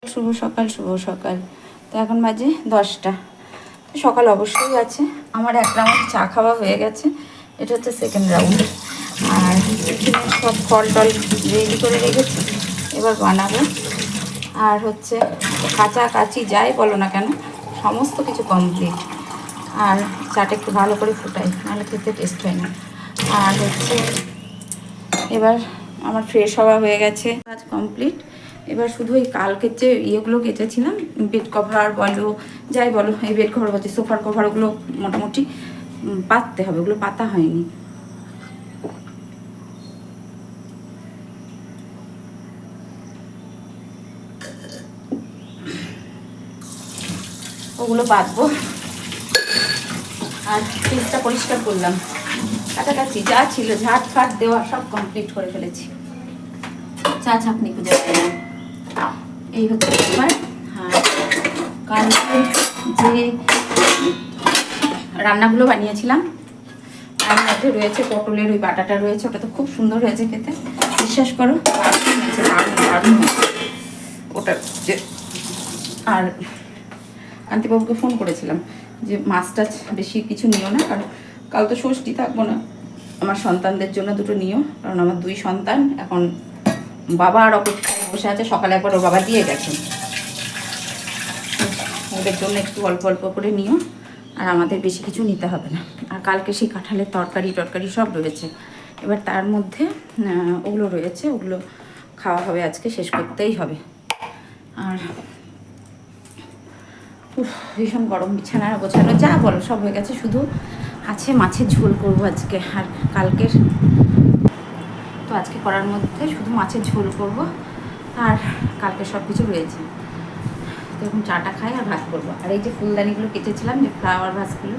শুভ সকাল, শুভ সকাল। তো এখন বাজে 10টা। তো সকাল অবশ্যই আছে। আমার এক রাউন্ড চা খাওয়া হয়ে গেছে, এটা হচ্ছে সেকেন্ড রাউন্ড। আর সব ফল টল রেডি করে রেখেছি, এবার বানাবো। আর হচ্ছে কাঁচা কাচি যাই বলো না কেন, সমস্ত কিছু কমপ্লিট। আর চাটা একটু ভালো করে ফুটাই, নাহলে খেতে টেস্ট হয় না। আর হচ্ছে এবার আমার ফ্রেশ হওয়া হয়ে গেছে, কাজ কমপ্লিট। এবার শুধু এই কালকের যে ইয়েগুলো কেচেছিলাম, বেড কভার বলো যাই বলো, এই বেড কভার বলছি সোফার কভার, ওগুলো মোটামুটি পাততে হবে, ওগুলো পাতা হয়নি। ওগুলো পাতবো। আর ফ্রিজটা পরিষ্কার করলাম, কাছাকাছি যা ছিল ঝাঁট ফাট দেওয়া সব কমপ্লিট করে ফেলেছি। চা ছাঁকনি খুঁজে পেলাম, এই হচ্ছে ব্যাপার। আর কালকে যে রান্নাগুলো বানিয়েছিলাম তার মধ্যে রয়েছে পটলের ওই বাটাটা রয়েছে, ওটা তো খুব সুন্দর হয়েছে খেতে, বিশ্বাস করো, দারুণ হয়েছে, দারুণ দারুণ হয়েছে ওটা। যে আর কান্তিবাবুকে ফোন করেছিলাম যে মাছ টাছ বেশি কিছু নিও না, কারণ কাল তো ষষ্ঠী, থাকবো না। আমার সন্তানদের জন্য দুটো নিও, কারণ আমার 2 সন্তান এখন বাবা আর অপেক্ষায় বসে আছে। সকালে একবার ওর বাবা দিয়ে গেছেন, ওদের জন্য একটু অল্প অল্প করে নিও, আর আমাদের বেশি কিছু নিতে হবে না। আর কালকে সেই কাঁঠালের তরকারি সব রয়েছে, এবার তার মধ্যে ওগুলো রয়েছে, ওগুলো খাওয়া হবে আজকে, শেষ করতেই হবে। আর ভীষণ গরম, বিছানা গোছানো যা বলো সব হয়ে গেছে, শুধু আছে মাছের ঝোল করবো আজকে। আর কালকের তো আজকে করার মধ্যে শুধু মাছের ঝোল করব, আর কালকে সব কিছু রয়েছে। তো এখন চাটা খাই আর ভাত করবো। আর এই যে ফুলদানিগুলো কেচেছিলাম, যে ফ্লাওয়ার ভাসগুলো,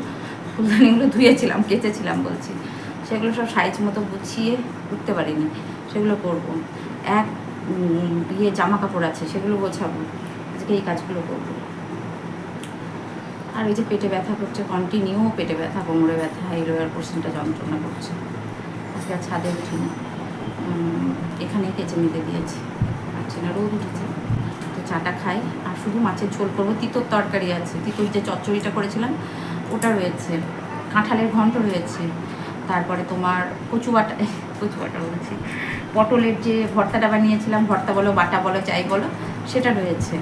ফুলদানিগুলো ধুয়েছিলাম, কেচেছিলাম বলছি, সেগুলো সব সাইজ মতো গুছিয়ে উঠতে পারিনি, সেগুলো করব। এক ইয়ে জামা কাপড় আছে, সেগুলো গোছাবো, আজকে এই কাজগুলো করবো। আর ওই যে পেটে ব্যথা করছে, কন্টিনিউ পেটে ব্যথা, কোমরে ব্যথা, এই লোয়ার পোর্শনটা যন্ত্রণা করছে। আজকে আর ছাদে উঠিনি, এখানেই কেচে মেলে দিয়েছি, পারছি না, রোদ উঠেছে। তো চাটা খাই আর শুধু মাছের ঝোল করবো। তিতোর তরকারি আছে, তিতোর যে চচ্চড়িটা করেছিলাম ওটা রয়েছে, কাঁঠালের ঘন্ট রয়েছে, তারপরে তোমার কচু বাটা বলছি, পটলের যে ভর্তাটা বানিয়েছিলাম, ভর্তা বলো বাটা বলো যাই বলো, সেটা রয়েছে।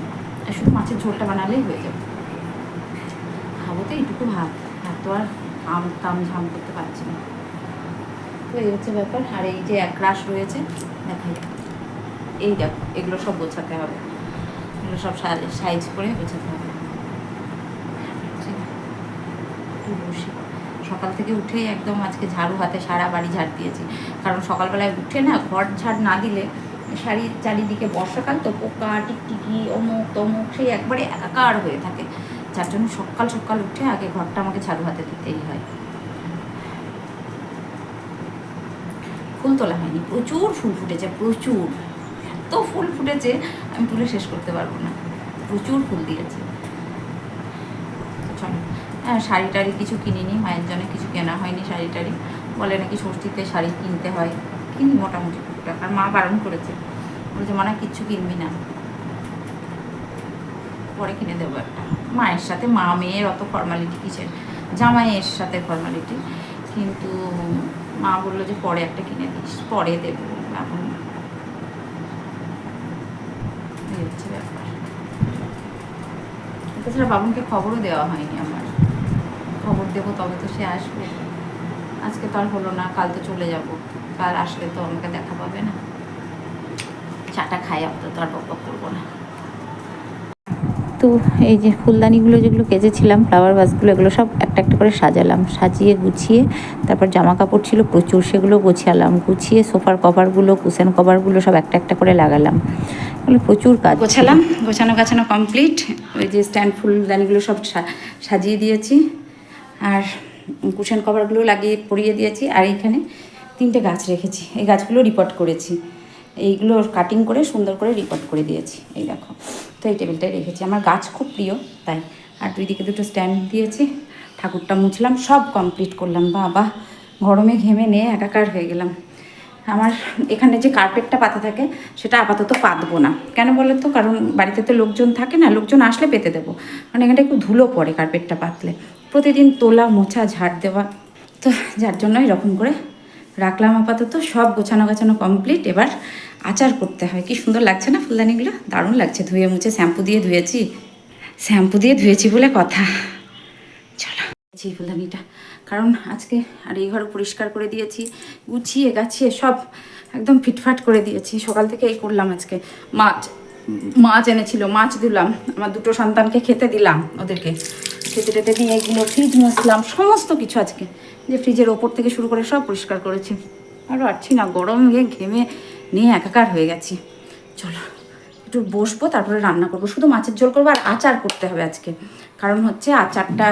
আর শুধু মাছের ঝোলটা বানালেই হয়ে যাবে। খাবো তো এইটুকু ভাত, তো আর তাম ঝাম করতে পারছি না। তো এই হচ্ছে ব্যাপার। আর এই যে এক রাশ রয়েছে দেখাই, এই দেখো, এগুলো সব গোছাতে হবে, এগুলো সব সাইজ করে গোছাতে হবে। বসে সকাল থেকে উঠেই একদম আজকে ঝাড়ু হাতে সারা বাড়ি ঝাড় দিয়েছি, কারণ সকালবেলায় উঠে না ঘর ঝাড় না দিলে চারিদিকে বর্ষাকাল তো, পোকা টিকটিকি অমুক তমুক সেই একবারে একাকার হয়ে থাকে, যার জন্য সকাল সকাল উঠে আগে ঘরটা আমাকে ঝাড়ু হাতে দিতেই হয়। ফুল তোলা হয়নি, প্রচুর ফুল ফুটেছে, প্রচুর, এত ফুল ফুটেছে আমি তুলে শেষ করতে পারবো না, প্রচুর ফুল দিয়েছে। চলো, হ্যাঁ শাড়ি টাড়ি কিছু কিনিনি, মায়ের জন্য কিছু কেনা হয়নি, শাড়ি টাড়ি বলে নাকি ষষ্ঠীতে শাড়ি কিনতে হয়, কিনি মোটামুটি টুকটাক। আর মা বারণ করেছে, বলেছে মনে হয় কিচ্ছু কিনবি না, পরে কিনে দেবো একটা। মায়ের সাথে, মা মেয়ের অত ফর্মালিটি কিসের, জামাইয়ের সাথে ফর্মালিটি, কিন্তু মা বললো যে পরে একটা কিনে দিস, পরে দেবো, এখন এই হচ্ছে ব্যাপার। তাছাড়া বাবুনকে খবরও দেওয়া হয়নি আমার, খবর দেবো তবে তো সে আসবে, আজকে তো আর হলো না, কাল তো চলে যাব, কাল আসলে তো আমাকে দেখা পাবে না। চাটা খাই, আপাতত আর বক করবো না। তো এই যে ফুলদানিগুলো যেগুলো কেচেছিলাম, ফ্লাওয়ার ভাসগুলো, এগুলো সব একটা একটা করে সাজালাম, সাজিয়ে গুছিয়ে তারপর জামা কাপড় ছিল প্রচুর, সেগুলো গোছালাম, গুছিয়ে সোফার কভারগুলো, কুশন কভারগুলো সব একটা একটা করে লাগালাম, এগুলো প্রচুর কাজ গোছালাম। গোছানো কমপ্লিট। ওই যে স্ট্যান্ড ফুলদানিগুলো সব সাজিয়ে দিয়েছি, আর কুশন কভারগুলো লাগিয়ে পরিয়ে দিয়েছি। আর এইখানে 3টে গাছ রেখেছি, এই গাছগুলো রিপোর্ট করেছি, এইগুলো কাটিং করে সুন্দর করে রিপোর্ট করে দিয়েছি, এই দেখো। তো এই টেবিলটাই রেখেছি, আমার গাছ খুব প্রিয় তাই। আর 2 দিকে 2টো স্ট্যান্ড দিয়েছি, ঠাকুরটা মুছলাম, সব কমপ্লিট করলাম। বাবা গরমে ঘেমে নিয়ে একাকার হয়ে গেলাম। আমার এখানে যে কার্পেটটা পাতা থাকে সেটা আপাতত পাতবো না। কেন বলো তো? কারণ বাড়িতে তো লোকজন থাকে না, লোকজন আসলে পেতে দেবো, মানে এখানটা একটু ধুলো পড়ে কার্পেটটা পাতলে, প্রতিদিন তোলা মোছা ঝাড় দেওয়া, তো যার জন্য এরকম করে রাখলাম। আপাতত সব গোছানো গাছানো কমপ্লিট। এবার আচার করতে হয়। কি সুন্দর লাগছে না ফুলদানিগুলো? দারুণ লাগছে। ধুয়ে মুছে শ্যাম্পু দিয়ে ধুয়েছি বলে কথা। চলো এই ফুলদানিটা, কারণ আজকে আর এই ঘর পরিষ্কার করে দিয়েছি, গুছিয়ে গাছিয়ে সব একদম ফিটফাট করে দিয়েছি। সকাল থেকে এই করলাম। আজকে মাছ এনেছিল, মাছ দিলাম, আমার দুটো সন্তানকে খেতে দিলাম, ওদেরকে খেতে টেতে দিয়ে এগুলো ফ্রিজ মুছলাম, সমস্ত কিছু আজকে যে ফ্রিজের ওপর থেকে শুরু করে সব পরিষ্কার করেছি। আরও আছি না, গরম ঘেমে নিয়ে একাকার হয়ে গেছি। চলো একটু বসবো, তারপরে রান্না করবো। শুধু মাছের ঝোল করবো আর আচার করতে হবে আজকে। কারণ হচ্ছে আচারটা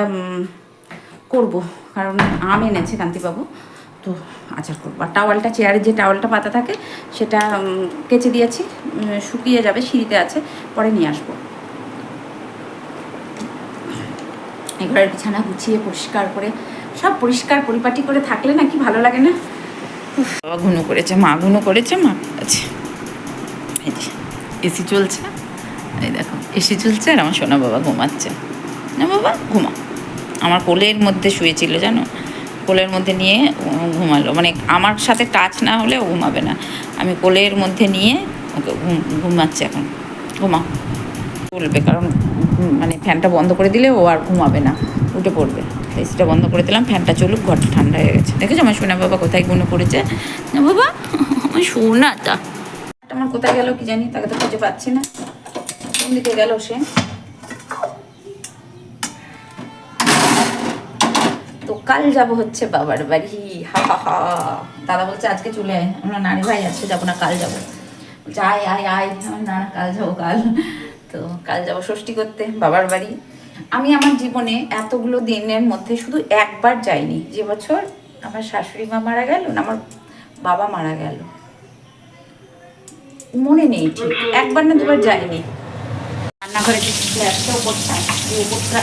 করব, কারণ আম এনেছে কান্তিবাবু, তো আচার করবো। আর টাওয়ালটা, চেয়ারের যে টাওয়ালটা পাতা থাকে সেটা কেচে দিয়েছি, শুকিয়ে যাবে, সিঁড়িতে আছে, পরে নিয়ে আসবো। এঘরের বিছানা গুছিয়ে পরিষ্কার করে সব পরিষ্কার পরিপাটি করে থাকলে না কি ভালো লাগে না। বাবা ঘুনো করেছে, মা ঘুনো করেছে, মা আছে। এই যে এসি চলছে, এই দেখো এসি চলছে, আর আমার সোনা বাবা ঘুমাচ্ছে। না বাবা ঘুমা, আমার কোলের মধ্যে শুয়েছিল জানো, কোলের মধ্যে নিয়ে ঘুমালো, মানে আমার সাথে টাচ না হলে ও ঘুমাবে না, আমি কোলের মধ্যে নিয়ে ওকে ঘুমাচ্ছে। এখন ঘুমা বলবে, কারণ মানে ফ্যানটা বন্ধ করে দিলে ও আর ঘুমাবে না, উঠে পড়বে। এসিটা বন্ধ করে দিলাম, ফ্যানটা চলুক, ঘরটা ঠান্ডা হয়ে গেছে। দেখেছো আমার সোনা বাবা কোথায় গুনো করেছে? না বাবা আমার সোনাটা আমার কোথায় গেল কি জানি, তাকে তো খুঁজে পাচ্ছি না, কোন দিকে গেল সে। তো কাল যাব হচ্ছে বাবার বাড়ি, হা হা হা। দাদা বলছে আজকে চলে আয়, আমরা নানি ভাই আজকে যাবো না, কাল যাবো। আয় আয় আয়, না না কাল যাবো, কাল। তো কাল যাবো ষষ্ঠী করতে বাবার বাড়ি। আমি আমার জীবনে এতগুলো দিনের মধ্যে শুধু একবার যাইনি, যে বছর আমার শাশুড়ি মা মারা গেল না, আমার বাবা মারা গেল, মনে নেই ঠিক, একবার না দুবার যাইনি। রান্নাঘরে যে স্ল্যাবটা উপরটা, এই উপরটা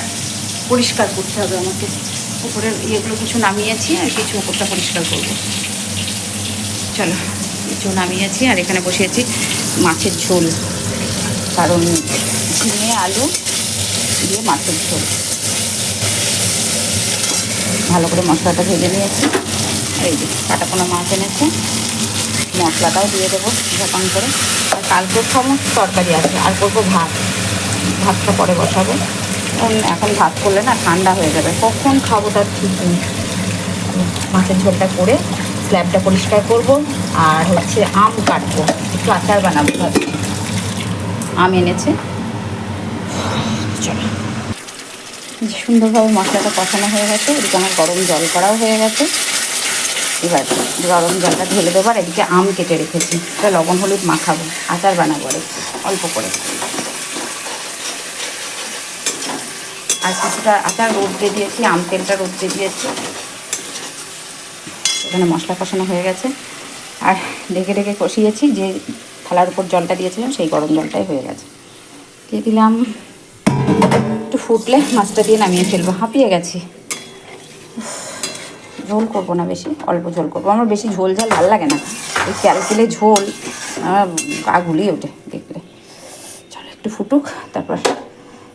পরিষ্কার করতে হবে আমাকে। উপরের ইয়েগুলো কিছু নামিয়েছি আর কিছু উপরটা পরিষ্কার করবো। চলো কিছু নামিয়েছি আর এখানে বসিয়েছি মাছের ঝোল, কারণ ঝিঙে আলু দিয়ে মাছের ঝোল। ভালো করে মশলাটা ভেজে নিয়েছি। আর এই যে কাটাপোনা মাছ এনেছে, মশলাটাও দিয়ে দেবো ঝাপান করে। আর কালকে সমস্ত তরকারি আছে, আর করবো ভাত, ভাতটা পরে বসাবো, কারণ এখন ভাত করলে না ঠান্ডা হয়ে যাবে, কখন খাবো তার ঠিক নেই। মাছের ঝোলটা করে স্ল্যাবটা পরিষ্কার করব, আর হচ্ছে আম কাটবো, একটু আচার বানাবো ভাবছি। আম এনেছে। চলো, সুন্দরভাবে মশলাটা কষানো হয়ে গেছে, এদিকে আমার গরম জল করাও হয়ে গেছে। এবার গরম জলটা ঢেলে দেবো, আর এদিকে আম কেটে রেখেছি, এটা লবণ হলুদ মাখাবো, আচার বানাবো আর অল্প করে। আর কিছুটা আচার রোদে দিয়েছি, আম তেলটা রোদে দিয়েছি। এখানে মশলা কষানো হয়ে গেছে, আর ঢেকে ঢেকে কষিয়েছি, যে থালার উপর জলটা দিয়েছিলাম সেই গরম জলটাই হয়ে গেছে, দিয়ে দিলাম। একটু ফুটলে মাছটা দিয়ে নামিয়ে ফেলবো, হাঁপিয়ে গেছি। ঝোল করবো না বেশি, অল্প ঝোল করবো, আমার বেশি ঝোল ঝাল ভালো লাগে না, ওই ক্যালকেলে ঝোল আমার গা গুলিয়ে ওঠে দেখলে। চলো একটু ফুটুক, তারপর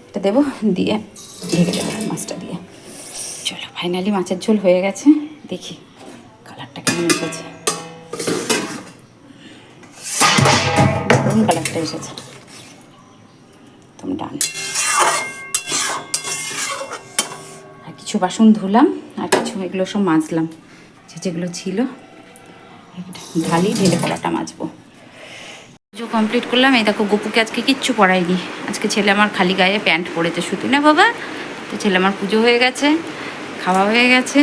এটা দেবো, দিয়ে ঢেকে দেবো মাছটা দিয়ে। চলো ফাইনালি মাছের ঝোল হয়ে গেছে, দেখি কালারটা কেমন এসেছে। দারুণ কালারটা এসেছে, একদম ডান। আর কিছু বাসন ধুলাম, আর কিছু এগুলো সব মাজলাম, যেগুলো ছিল ঢালি, ঢেলে পড়াটা মাজবো। পুজো কমপ্লিট করলাম। এই দেখো গপুকে আজকে কিচ্ছু পড়াইনি, আজকে ছেলে আমার খালি গায়ে প্যান্ট পরেছে, শুধু না বাবা। তো ছেলে আমার পুজো হয়ে গেছে, খাওয়া হয়ে গেছে,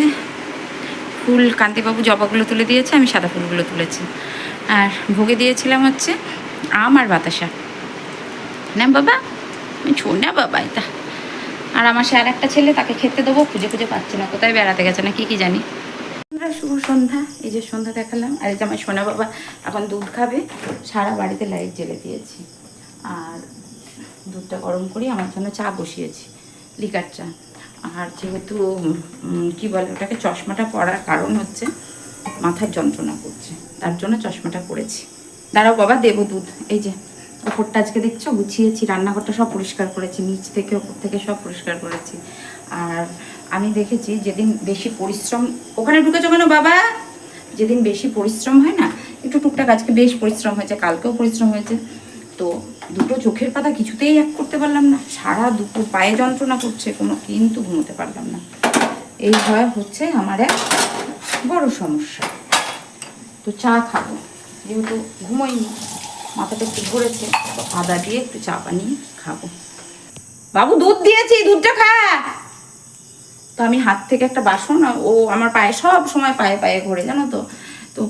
ফুল কান্তিবাবু জবাগুলো তুলে দিয়েছে, আমি সাদা ফুলগুলো তুলেছি। আর ভোগে দিয়েছিলাম হচ্ছে আম আর বাতাসা। না বাবা, আমি ছো না বাবা এটা। আর আমার সে আর একটা ছেলে, তাকে খেতে দেবো, খুঁজে খুঁজে পাচ্ছি না, কোথায় বেড়াতে গেছে না কি জানি। শুভ সন্ধ্যা, এই যে সন্ধ্যা দেখালাম। আর এই যে আমার সোনা বাবা এখন দুধ খাবে, সারা বাড়িতে লাইট জ্বেলে দিয়েছি। আর দুধটা গরম করি, আমার জন্য চা বসিয়েছি, লিকার চা। আর যেহেতু কী বলে ওটাকে, চশমাটা পরার কারণ হচ্ছে মাথার যন্ত্রণা করছে, তার জন্য চশমাটা পরেছি। দাঁড়াও বাবা, দেবো দুধ। এই যে ওপরটা আজকে দেখছো গুছিয়েছি, রান্নাঘরটা সব পরিষ্কার করেছি, নিচ থেকে ওপর থেকে সব পরিষ্কার করেছি। আর আমি দেখেছি যেদিন বেশি পরিশ্রম, ওখানে ঢুকেছো কেন বাবা, যেদিন বেশি পরিশ্রম হয় না, একটু টুকটাক, আজকে বেশ পরিশ্রম হয়েছে, কালকেও পরিশ্রম হয়েছে, তো দুটো চোখের পাতা কিছুতেই এক করতে পারলাম না, সারা দুপুর পায়ে যন্ত্রণা করছে কোনো, কিন্তু ঘুমোতে পারলাম না। এই ভয় হচ্ছে আমার এক বড় সমস্যা। তো চা খাবো, যেহেতু ঘুমোইনি, মাথাটা একটু ধরেছে, তো আদা দিয়ে একটু চা বানিয়ে খাবো। বাবু দুধ দিয়েছি, দুধটা খা। তো আমি হাত থেকে একটা বাসন, ও আমার পায়ে সব সময় পায়ে পায়ে ঘোরে জানো তো, তো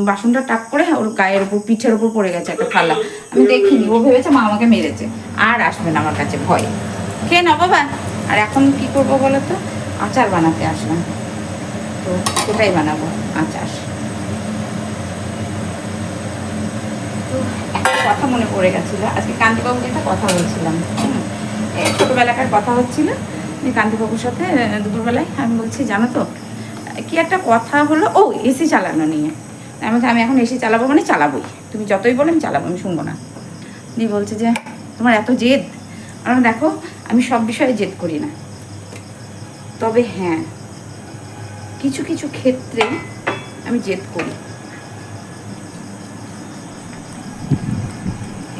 বাসনটা টাক করে ওর গায়ের উপর, পিঠের উপর পড়ে গেছে একটা থালা। আমি দেখিনি, ও ভেবেছে মা আমাকে মেরেছে, আর আসবে না আমার কাছে ভয়ে। খেয়ে না বাবা। আর এখন কি করবো বলো তো, আচার বানাতে আসলাম, তো সেটাই বানাবো আচার। তো একটা কথা মনে পড়ে গেছিলো, আজকে কান্তিবাবুকে একটা কথা বলছিলাম, এই ছোটোবেলাকার কথা হচ্ছিলো, কান্তিবাবুর সাথে দুপুরবেলায় আমি বলছি জানো তো কি একটা কথা হলো, ও এসি চালানো নিয়ে। আমি এখন এসি চালাবো মানে চালাবোই, তুমি যতই বলো আমি চালাবো, আমি শুনবো না। দিয়ে বলছে যে তোমার এত জেদ। আমার দেখো, আমি সব বিষয়ে জেদ করি না, তবে হ্যাঁ কিছু কিছু ক্ষেত্রে আমি জেদ করি।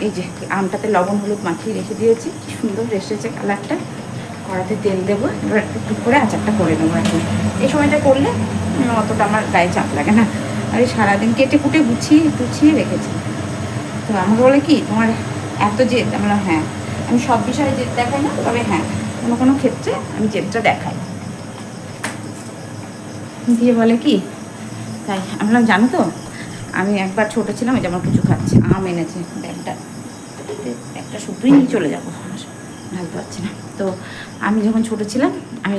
এই যে আমটাতে লবণ হলুদ মাখিয়ে রেখে দিয়েছি, কি সুন্দর এসেছে কালারটা। কড়াতে তেল দেবো, এবার একটু টুক করে আচারটা করে নেবো। এখন এই সময়টা করলে অতটা আমার গায়ে চাপ লাগে না। আর এই সারাদিন কেটে কুটে গুছিয়ে রেখেছি। তো আমার বলে কি তোমার এত জেদ, আমরা হ্যাঁ আমি সব বিষয়ে জেদ দেখাই না, তবে হ্যাঁ কোনো কোনো ক্ষেত্রে আমি জেদটা দেখাই। দিয়ে বলে কি তাই আমি বললাম জানো তো, আমি একবার ছোটো ছিলাম, ওই যে আমার কিছু খাচ্ছে, আম এনেছে ব্যাগটা, একটা শুধুই নিয়ে চলে যাবো, ঢালতে পারছি না। তো আমি যখন ছোটো ছিলাম, আমি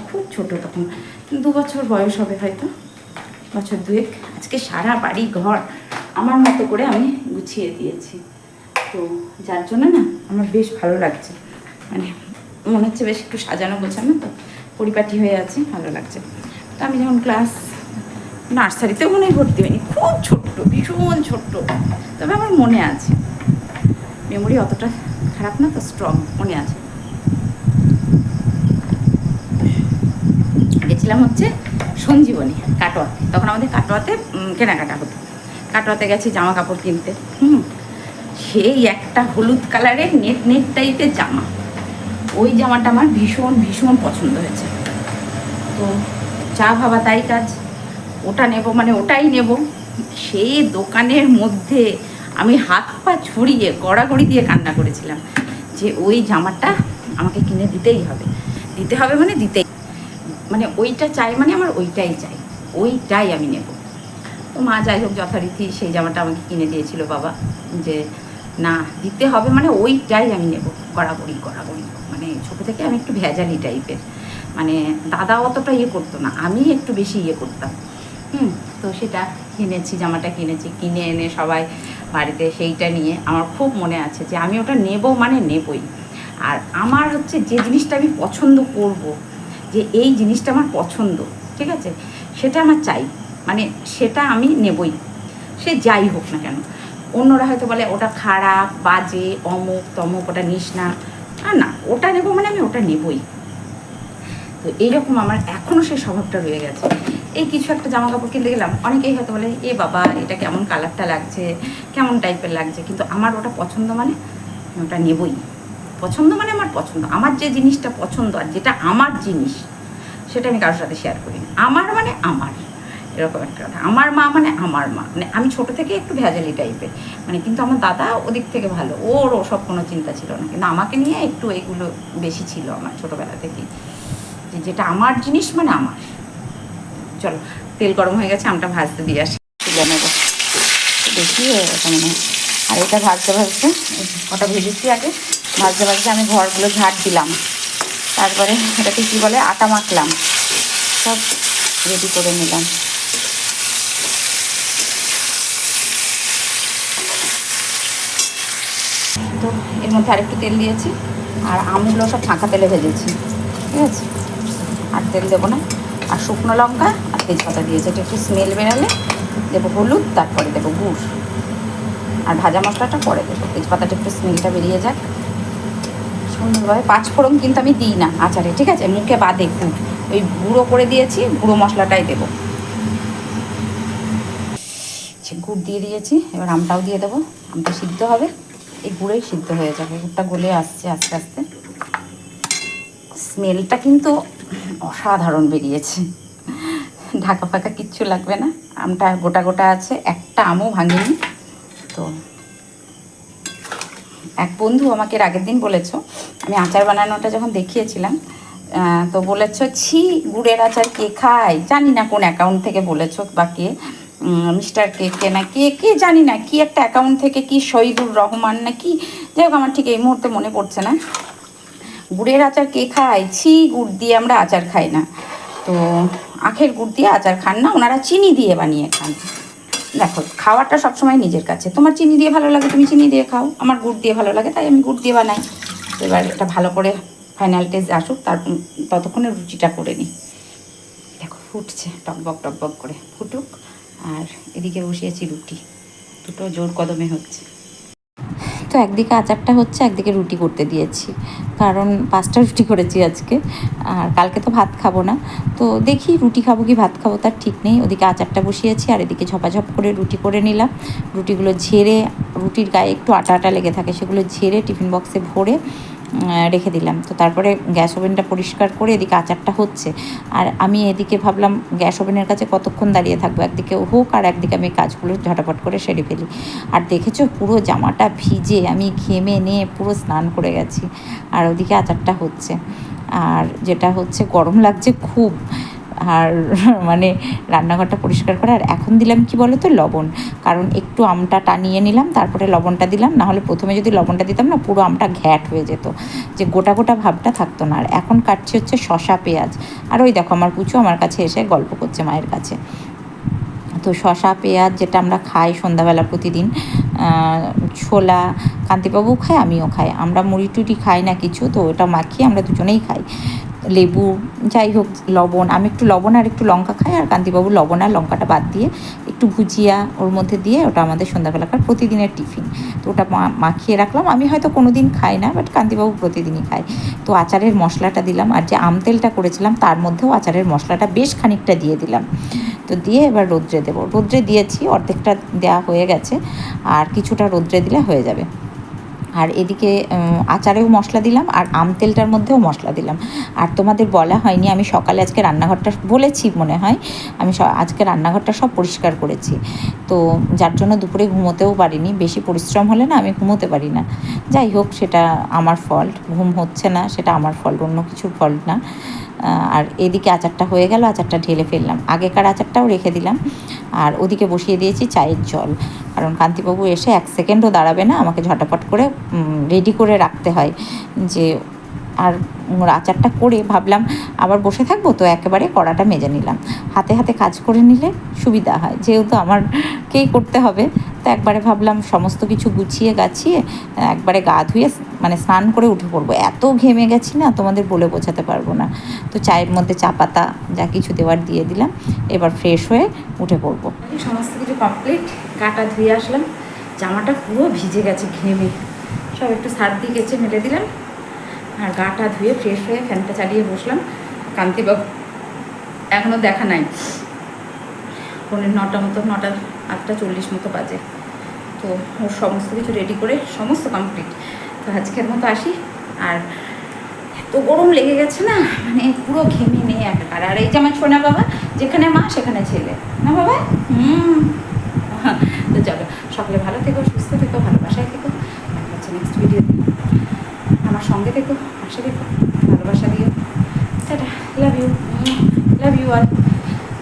খুব ছোটো তখন, 2 বছর বয়স হবে হয়তো, বছর 2 আজকে সারা বাড়ি ঘর আমার মতো করে আমি গুছিয়ে দিয়েছি। তো যার জন্য না আমার বেশ ভালো লাগছে, মানে মনে হচ্ছে বেশ একটু সাজানো গোছানো, তো পরিপাটি হয়ে আছে, ভালো লাগছে। তো আমি যখন ক্লাস নার্সারিতেও মনে হয় ভর্তি হয়নি, খুব ছোট্ট, ভীষণ ছোট্ট, তবে আমার মনে আছে, মেমোরি অতটা খারাপ না তো, স্ট্রং, মনে আছে। গেছিলাম হচ্ছে সঞ্জীবনী কাটোয়াতে, তখন আমাদের কাটোয়াতে কেনাকাটা হতো, কাটোয়াতে গেছি জামা কাপড় কিনতে। সেই একটা হলুদ কালারের নেট টাইপের জামা, ওই জামাটা আমার ভীষণ ভীষণ পছন্দ হয়েছে। তো যা ভাবা তাই কাজ, ওটা নেব মানে ওটাই নেব। সেই দোকানের মধ্যে আমি হাত পা ছড়িয়ে গড়াগড়ি দিয়ে কান্না করেছিলাম যে ওই জামাটা আমাকে কিনে দিতেই হবে, মানে দিতেই, মানে ওইটা চাই, মানে আমার ওইটাই চাই, ওইটাই আমি নেব। তো মা যাই হোক যথারীতি সেই জামাটা আমাকে কিনে দিয়েছিল বাবা, যে না দিতে হবে, মানে ওইটাই আমি নেব, গড়াগড়ি, মানে ছোটো থেকে আমি একটু ভেজালি টাইপের, মানে দাদা অতটা ইয়ে করতো না, আমি একটু বেশি ইয়ে করতাম। তো সেটা কিনেছি, জামাটা কিনেছি, কিনে এনে সবাই বাড়িতে সেইটা নিয়ে আমার খুব মনে আছে যে আমি ওটা নেব মানে নেবই। আর আমার হচ্ছে যে জিনিসটা আমি পছন্দ করব, যে এই জিনিসটা আমার পছন্দ, ঠিক আছে, সেটা আমার চাই, মানে সেটা আমি নেবই, সে যাই হোক না কেন। অন্যরা হয়তো বলে ওটা খারাপ, বাজে, অমুক তমুক, ওটা নিস না, আর না, ওটা নেবো মানে আমি ওটা নেবই। তো এইরকম আমার এখনও সেই স্বভাবটা রয়ে গেছে। এই কিছু একটা জামা কাপড় কিনতে গেলাম, অনেকেই হয়তো বলে এ বাবা এটা কেমন কালারটা লাগছে, কেমন টাইপের লাগছে, কিন্তু আমার ওটা পছন্দ মানে ওটা নেবই। পছন্দ মানে আমার পছন্দ, আমার যে জিনিসটা পছন্দ আর যেটা আমার জিনিস, সেটা আমি কারোর সাথে শেয়ার করি না। আমার মানে আমার, এরকম একটা কথা। আমার মা মানে আমার মা, মানে আমি ছোটো থেকে একটু ভেজালি টাইপের, মানে কিন্তু আমার দাদা ওদিক থেকে ভালো, ওর ওসব কোনো চিন্তা ছিল না, কিন্তু আমাকে নিয়ে একটু এইগুলো বেশি ছিল আমার ছোটোবেলা থেকেই, যে যেটা আমার জিনিস মানে আমার। চলো তেল গরম হয়ে গেছে, আমটা ভাজতে দিয়ে আসি, তুলে নেবো, বেশি হয়ে গেছে মনে হয়। আর এটা ভাজতে ওটা ভেজেছি আগে, ভাজতে আমি ঘরগুলো ঝাড় দিলাম, তারপরে এটাকে কী বলে আটা মাখলাম, সব রেডি করে নিলাম। তো এর মধ্যে আরেকটু তেল দিয়েছি, আর আমগুলো সব ফাঁকা তেলে ভেজেছি, ঠিক আছে, আর তেল দেবো না। আর শুকনো লঙ্কা আর তেজপাতা দিয়েছে। এটা একটু স্মেল বেরালে দেবো হলুদ, তারপরে দেবো গুড়, আর ভাজা মশলাটা পরে দেবো। তেজপাতাটা একটু স্মেলটা বেরিয়ে যাক সুন্দরভাবে। 5 ফোড়ন কিন্তু আমি দিই না আচারে, ঠিক আছে, মুখে বাদে গুড়, ওই গুঁড়ো করে দিয়েছি, গুঁড়ো মশলাটাই দেবো। গুড় দিয়ে দিয়েছি, এবার আমটাও দিয়ে দেবো। আমটা সিদ্ধ হবে, এই গুঁড়েই সিদ্ধ হয়ে যাবে। গুড়টা গলে আসছে আস্তে আস্তে। স্মেলটা কিন্তু অসাধারণ বেরিয়েছে, ঢাকা ফাঁকা কিচ্ছু লাগবে না। আমটা গোটা গোটা আছে, একটা আমও ভাঙিনি। তো এক বন্ধু আমাকে এর আগের দিন বলেছো, আমি আচার বানানোটা যখন দেখিয়েছিলাম, তো বলেছো ছি গুড়ের আচার কে খায়, জানি না কোন অ্যাকাউন্ট থেকে বলেছো বা কে, মিস্টার কে না কে জানি না, কি একটা অ্যাকাউন্ট থেকে, কি শহীদুর রহমান না কি, যাই হোক আমার ঠিক এই মুহূর্তে মনে পড়ছে না। গুড়ের আচার কে খায়, ছি গুড় দিয়ে আমরা আচার খাই না। তো আখের গুড় দিয়ে আচার খান না, ওনারা চিনি দিয়ে বানিয়ে খান। দেখো খাওয়াটা সবসময় নিজের কাছে, তোমার চিনি দিয়ে ভালো লাগে তুমি চিনি দিয়ে খাও, আমার গুড় দিয়ে ভালো লাগে তাই আমি গুড় দিয়ে বানাই। তো এবার এটা ভালো করে ফাইনাল টেস্ট আসুক, তার ততক্ষণে রুটিটা করে নিই। দেখো ফুটছে টকবক টকবক করে, ফুটুক। আর এদিকে বসিয়েছি রুটি, দুটো জোর কদমে হচ্ছে। তো একদিকে আচারটা হচ্ছে, একদিকে রুটি করতে দিয়েছি, কারণ 5টা রুটি করেছি আজকে, আর কালকে তো ভাত খাবো না। তো দেখি রুটি খাবো কি ভাত খাবো তার ঠিক নেই। ওদিকে আচারটা বসিয়েছি আর এদিকে ঝপাঝপ করে রুটি করে নিলাম। রুটিগুলো ঝেড়ে, রুটির গায়ে একটু আটা আটা লেগে থাকে, সেগুলো ঝেড়ে টিফিন বক্সে ভরে রেখে দিলাম। তো তারপরে গ্যাস ওভেনটা পরিষ্কার করে এদিকে আচারটা হচ্ছে, আর আমি এদিকে ভাবলাম গ্যাস ওভেনের কাছে কতক্ষণ দাঁড়িয়ে থাকবো, একদিকে হোক আর একদিকে আমি কাজগুলো ঝটাপট করে সেরে ফেলি। আর দেখেছো পুরো জামাটা ভিজে, আমি ঘেমে নিয়ে পুরো স্নান করে গেছি, আর ওদিকে আচারটা হচ্ছে। আর যেটা হচ্ছে গরম লাগছে খুব, আর মানে রান্নাঘরটা পরিষ্কার করে। আর এখন দিলাম কি বলো তো, লবণ, কারণ একটু আমটা টানিয়ে নিলাম, তারপরে লবণটা দিলাম। নাহলে প্রথমে যদি লবণটা দিতাম না, পুরো আমটা ঘ্যাট হয়ে যেত, যে গোটা গোটা ভাবটা থাকতো না। আর এখন কাটছি হচ্ছে শসা পেঁয়াজ। আর ওই দেখো আমার পুচু আমার কাছে এসে গল্প করছে মায়ের কাছে। তো শসা পেঁয়াজ যেটা আমরা খাই সন্ধ্যাবেলা প্রতিদিন, ছোলা কান্তিবাবু খায়, আমিও খাই, আমরা মুড়ি টুড়ি খাই না কিছু, তো ওটা মাখিয়ে আমরা দুজনেই খাই। লেবু, যাই হোক লবণ, আমি একটু লবণ আর একটু লঙ্কা খাই, আর কান্তিবাবু লবণ আর লঙ্কাটা বাদ দিয়ে একটু ভুজিয়া ওর মধ্যে দিয়ে, ওটা আমাদের সন্ধ্যাবেলাকার প্রতিদিনের টিফিন। তো ওটা মাখিয়ে রাখলাম। আমি হয়তো কোনো দিন খাই না, বাট কান্তিবাবু প্রতিদিনই খায়। তো আচারের মশলাটা দিলাম, আর যে আম তেলটা করেছিলাম তার মধ্যেও আচারের মশলাটা বেশ খানিকটা দিয়ে দিলাম। তো দিয়ে এবার রোদ্রে দেবো, রোদ্রে দিয়েছি, অর্ধেকটা দেওয়া হয়ে গেছে, আর কিছুটা রোদ্রে দিলে হয়ে যাবে। আর এদিকে আচারেও মশলা দিলাম, আর আম তেলটার মধ্যেও মশলা দিলাম। আর তোমাদের বলা হয়নি, আমি সকালে আজকে রান্নাঘরটা বলেছি মনে হয়, আমি আজকে রান্নাঘরটা সব পরিষ্কার করেছি। তো যার জন্য দুপুরে ঘুমোতেও পারিনি, বেশি পরিশ্রম হলে না আমি ঘুমোতে পারি না। যাই হোক সেটা আমার ফল্ট, ঘুম হচ্ছে না সেটা আমার ফল্ট, অন্য কিছুর ফল্ট না। আর এদিকে আচারটা হয়ে গেল, আচারটা ঢেলে ফেললাম, আগেকার আচারটাও রেখে দিলাম। আর ওদিকে বসিয়ে দিয়েছি চায়ের জল, কারণ কান্তিবাবু এসে 1 সেকেন্ডও দাঁড়াবে না, আমাকে ঝটাপট করে রেডি করে রাখতে হয় যে। আর আচারটা করে ভাবলাম আবার বসে থাকবো, তো একেবারে কড়াটা মেজে নিলাম, হাতে হাতে কাজ করে নিলে সুবিধা হয়, যেহেতু আমারকেই করতে হবে। তো একবারে ভাবলাম সমস্ত কিছু গুছিয়ে গাছিয়ে একবারে গা ধুয়ে মানে স্নান করে উঠে পড়বো, এত ঘেমে গেছি না তোমাদের বলে বোঝাতে পারবো না। তো চায়ের মধ্যে চা পাতা যা কিছু দেওয়ার দিয়ে দিলাম, এবার ফ্রেশ হয়ে উঠে পড়বো। সমস্ত কিছু কমপ্লিট, গাটা ধুয়ে আসলাম, জামাটা পুরো ভিজে গেছে ঘেমে, সব একটু সার দিয়ে গেছে মেলে দিলাম, আর গাটা ধুয়ে ফ্রেশ হয়ে ফ্যানটা চালিয়ে বসলাম। কান্তিবাবু এখনও দেখা নাই, 9:15 মতো, 8:40 মতো বাজে। তো ওর সমস্ত কিছু রেডি করে সমস্ত কমপ্লিট। তো আজকের মতো আসি। আর এত গরম লেগে গেছে না, মানে পুরো ঘেমে নেই একাকার। আর এই যে আমার সোনা বাবা, যেখানে মা সেখানে ছেলে, না বাবা? তো চলো, সকলে ভালো থেকো, সুস্থ থেকো, ভালোবাসায় থেকো। দেখা হচ্ছে নেক্সট ভিডিওতে। আমার সঙ্গে থেকো, পাশে থেকো, ভালোবাসা দিও। Tata, love you, love you all.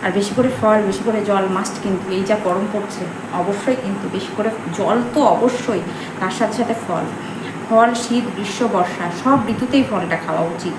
আর বেশি করে ফল, বেশি করে জল মাস্ট, কিন্তু এই যা গরম পড়ছে অবশ্যই কিন্তু বেশি করে জল তো অবশ্যই, তার সাথে সাথে ফল, শীত গ্রীষ্ম বর্ষা সব ঋতুতেই ফলটা খাওয়া উচিত।